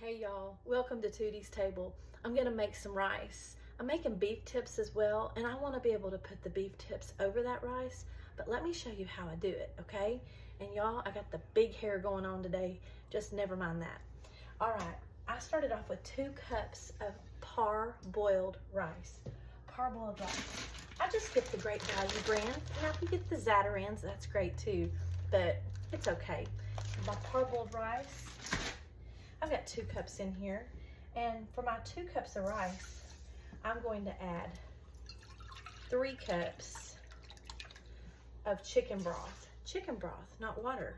Hey y'all, welcome to Tootie's Table. I'm gonna make some rice. I'm making beef tips as well, and I wanna be able to put the beef tips over that rice, but let me show you how I do it, okay? And y'all, I got the big hair going on today, just never mind that. All right, I started off with 2 cups of parboiled rice. Parboiled rice. I just get the Great Value brand. Now if you get the Zatarain's, that's great too, but it's okay. My parboiled rice, I've got 2 cups in here, and for my 2 cups of rice, I'm going to add 3 cups of chicken broth. Chicken broth, not water.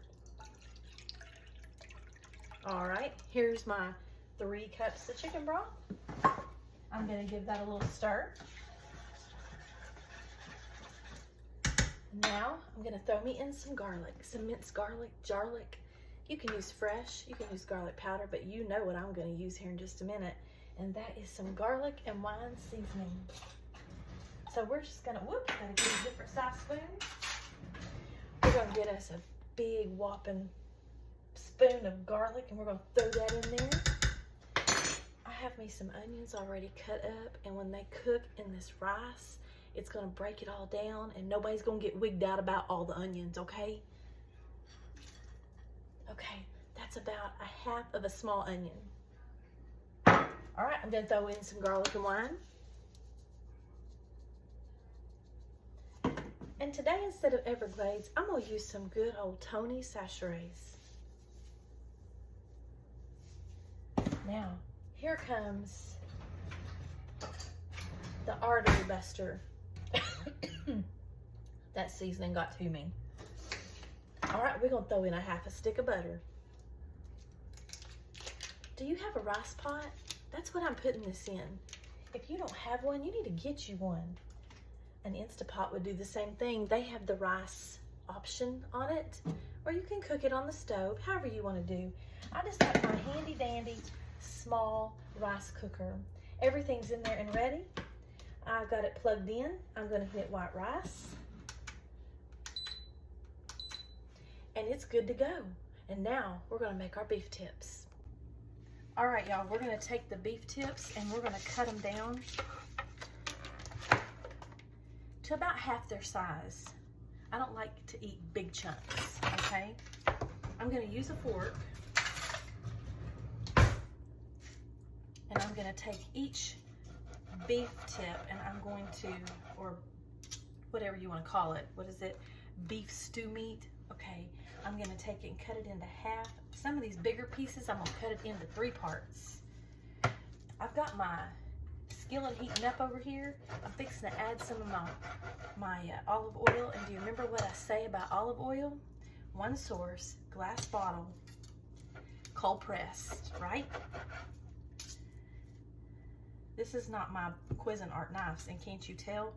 All right, here's my 3 cups of chicken broth. I'm gonna give that a little stir. Now, I'm gonna throw me in some garlic, some minced garlic. You can use fresh, you can use garlic powder, but you know what I'm gonna use here in just a minute. And that is some garlic and wine seasoning. So we're just gonna, gotta get a different size spoon. We're gonna get us a big whopping spoon of garlic and we're gonna throw that in there. I have me some onions already cut up, and when they cook in this rice, it's gonna break it all down and nobody's gonna get wigged out about all the onions, okay? Okay, that's about a half of a small onion. All right, I'm gonna throw in some garlic and wine. And today, instead of Everglades, I'm gonna use some good old Tony Sacheries. Now, here comes the artery buster. That seasoning got to me. All right, we're gonna throw in a half a stick of butter. Do you have a rice pot? That's what I'm putting this in. If you don't have one, you need to get you one. An Instapot would do the same thing. They have the rice option on it, or you can cook it on the stove, however you wanna do. I just got my handy dandy small rice cooker. Everything's in there and ready. I've got it plugged in. I'm gonna hit white rice. And it's good to go. And now we're gonna make our beef tips. All right, y'all, we're gonna take the beef tips and we're gonna cut them down to about half their size. I don't like to eat big chunks, okay? I'm gonna use a fork and I'm gonna take each beef tip and I'm going to, or whatever you wanna call it, what is it? Beef stew meat. Okay, I'm gonna take it and cut it into half. Some of these bigger pieces, I'm gonna cut it into 3 parts. I've got my skillet heating up over here. I'm fixing to add some of my olive oil. And do you remember what I say about olive oil? One source, glass bottle, cold pressed, right? This is not my Cuisinart knives, and can't you tell?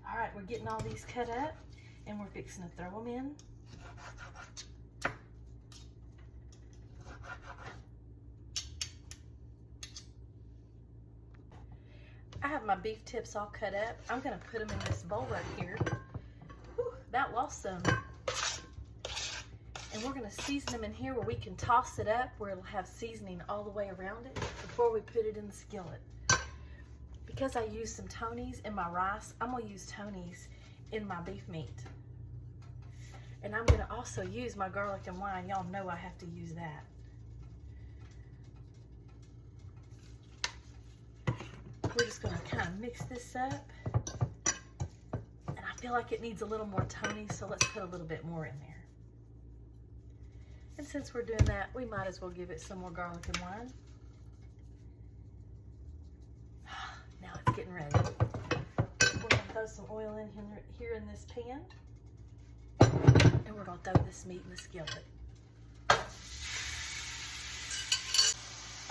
All right, we're getting all these cut up and we're fixing to throw them in. I have my beef tips all cut up. I'm gonna put them in this bowl right here. Whew, that lost some. And we're gonna season them in here where we can toss it up, where it'll have seasoning all the way around it before we put it in the skillet. Because I used some Tony's in my rice, I'm gonna use Tony's in my beef meat. And I'm gonna also use my garlic and wine. Y'all know I have to use that. We're just gonna kind of mix this up. And I feel like it needs a little more Tony's, so let's put a little bit more in there. And since we're doing that, we might as well give it some more garlic and wine. Now it's getting ready. We're gonna throw some oil in here in this pan. And we're gonna throw this meat in the skillet.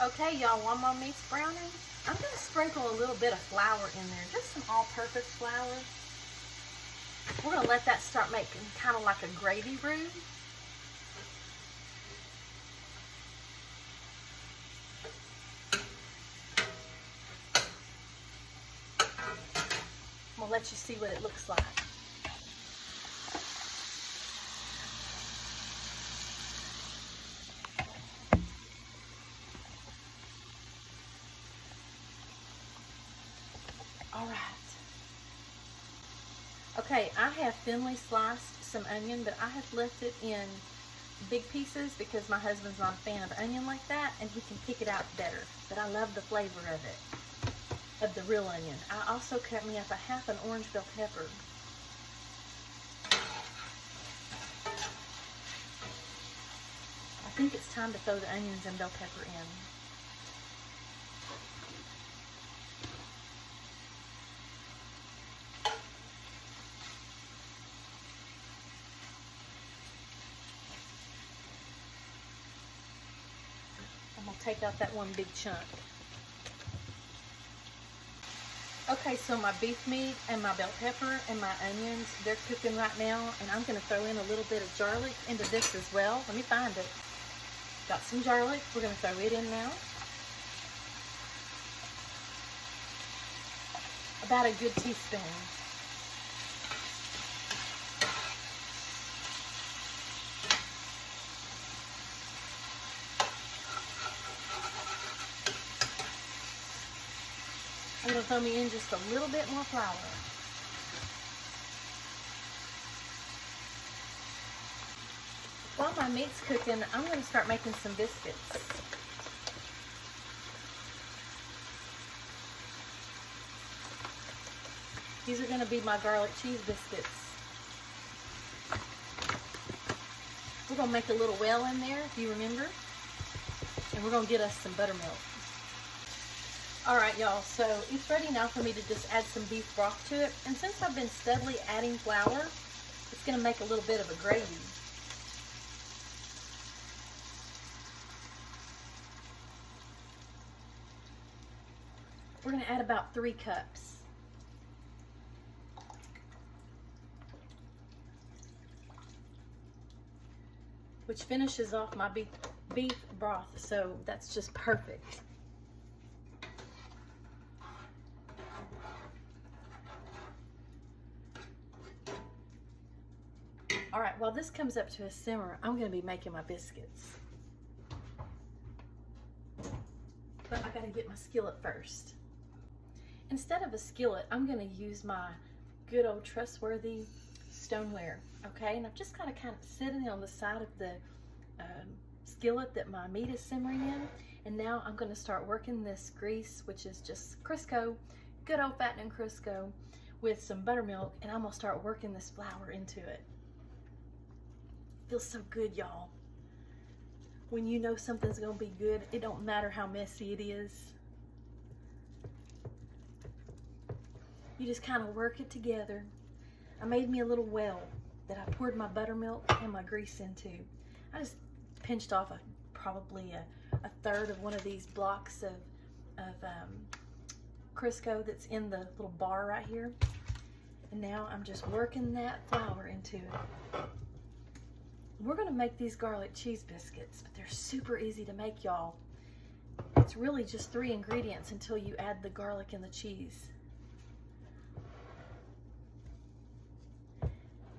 Okay, y'all, while my meat's browning, I'm gonna sprinkle a little bit of flour in there, just some all-purpose flour. We're gonna let that start making kind of like a gravy roux. I'm gonna let you see what it looks like. All right. Okay, I have thinly sliced some onion, but I have left it in big pieces because my husband's not a fan of onion like that, and he can pick it out better. But I love the flavor of it, of the real onion. I also cut me up a half an orange bell pepper. I think it's time to throw the onions and bell pepper in. I'm going to take out that one big chunk. Okay, so my beef meat and my bell pepper and my onions, they're cooking right now, and I'm going to throw in a little bit of garlic into this as well. Let me find it. Got some garlic. We're going to throw it in now. About a good teaspoon. I'm going to throw me in just a little bit more flour. While my meat's cooking, I'm going to start making some biscuits. These are going to be my garlic cheese biscuits. We're going to make a little well in there, if you remember. And we're going to get us some buttermilk. Alright y'all, so it's ready now for me to just add some beef broth to it. And since I've been steadily adding flour, it's going to make a little bit of a gravy. We're going to add about 3 cups. Which finishes off my beef broth, so that's just perfect. All right, while this comes up to a simmer, I'm going to be making my biscuits. But I got to get my skillet first. Instead of a skillet, I'm going to use my good old trustworthy stoneware, okay? And I've just got to kind of sit it on the side of the skillet that my meat is simmering in. And now I'm going to start working this grease, which is just Crisco, good old fattening Crisco, with some buttermilk, and I'm going to start working this flour into it. Feels so good, y'all. When you know something's gonna be good, it don't matter how messy it is. You just kind of work it together. I made me a little well that I poured my buttermilk and my grease into. I just pinched off probably a third of one of these blocks of Crisco that's in the little bar right here. And now I'm just working that flour into it. We're going to make these garlic cheese biscuits, but they're super easy to make, y'all. It's really just 3 ingredients until you add the garlic and the cheese.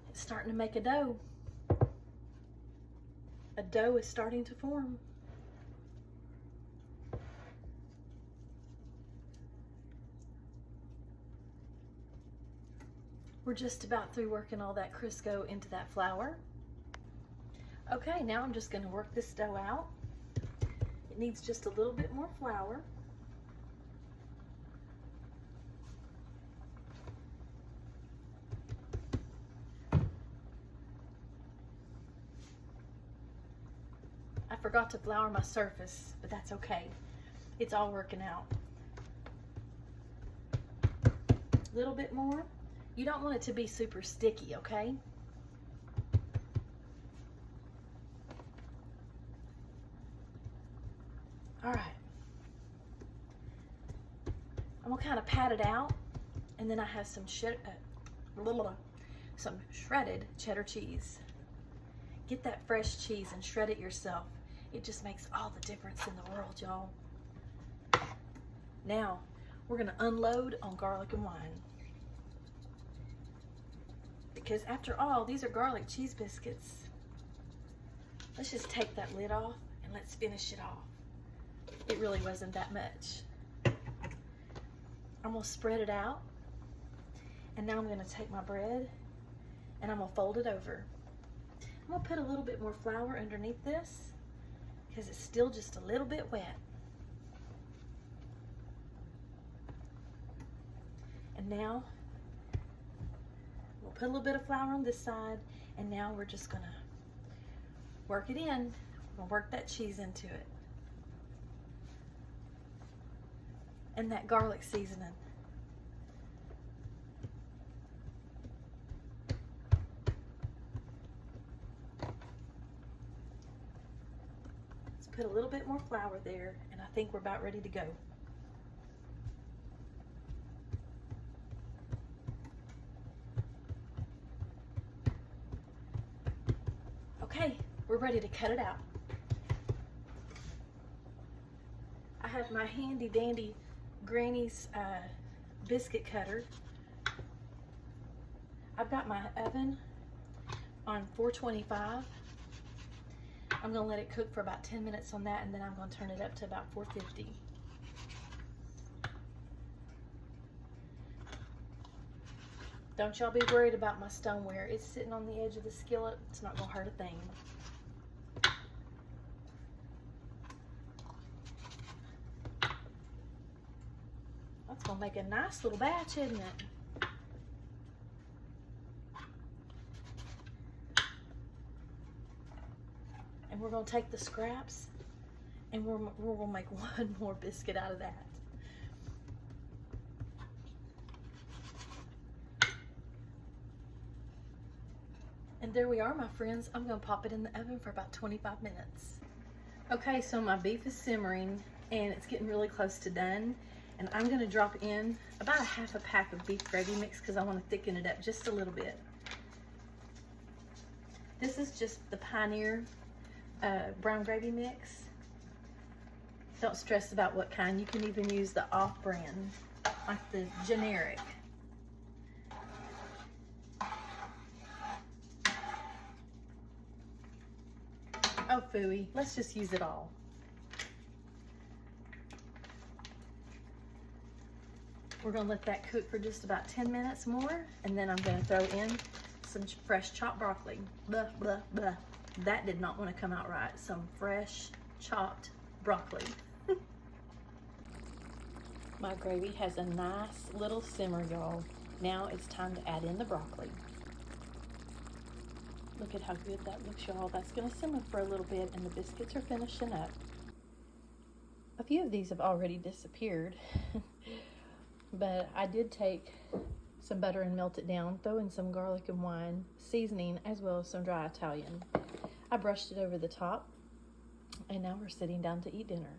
It's starting to make a dough. A dough is starting to form. We're just about through working all that Crisco into that flour. Okay, now I'm just going to work this dough out. It needs just a little bit more flour. I forgot to flour my surface, but that's okay. It's all working out. A little bit more. You don't want it to be super sticky, okay? All right. I'm gonna kind of pat it out, and then I have some shredded cheddar cheese. Get that fresh cheese and shred it yourself. It just makes all the difference in the world, y'all. Now, we're gonna unload on garlic and wine. Because after all, these are garlic cheese biscuits. Let's just take that lid off and let's finish it off. It really wasn't that much. I'm gonna spread it out And now I'm gonna take my bread and I'm gonna fold it over. I'm gonna put a little bit more flour underneath this because it's still just a little bit wet. And now we'll put a little bit of flour on this side, and now we're just gonna work it in. We're gonna work that cheese into it. And that garlic seasoning. Let's put a little bit more flour there, and I think we're about ready to go. Okay, we're ready to cut it out. I have my handy dandy Granny's biscuit cutter. I've got my oven on 425. I'm gonna let it cook for about 10 minutes on that, and then I'm gonna turn it up to about 450. Don't y'all be worried about my stoneware. It's sitting on the edge of the skillet. It's not gonna hurt a thing. That's gonna make a nice little batch, isn't it? And we're gonna take the scraps and we're gonna make one more biscuit out of that. And there we are, my friends. I'm gonna pop it in the oven for about 25 minutes. Okay, so my beef is simmering and it's getting really close to done. And I'm gonna drop in about a half a pack of beef gravy mix because I wanna thicken it up just a little bit. This is just the Pioneer brown gravy mix. Don't stress about what kind. You can even use the off-brand, like the generic. Oh, phooey. Let's just use it all. We're gonna let that cook for just about 10 minutes more, and then I'm gonna throw in some fresh chopped broccoli. Blah, blah, blah. That did not want to come out right. Some fresh chopped broccoli. My gravy has a nice little simmer, y'all. Now it's time to add in the broccoli. Look at how good that looks, y'all. That's gonna simmer for a little bit, and the biscuits are finishing up. A few of these have already disappeared. But I did take some butter and melt it down, throw in some garlic and wine, seasoning, as well as some dry Italian. I brushed it over the top, and now we're sitting down to eat dinner.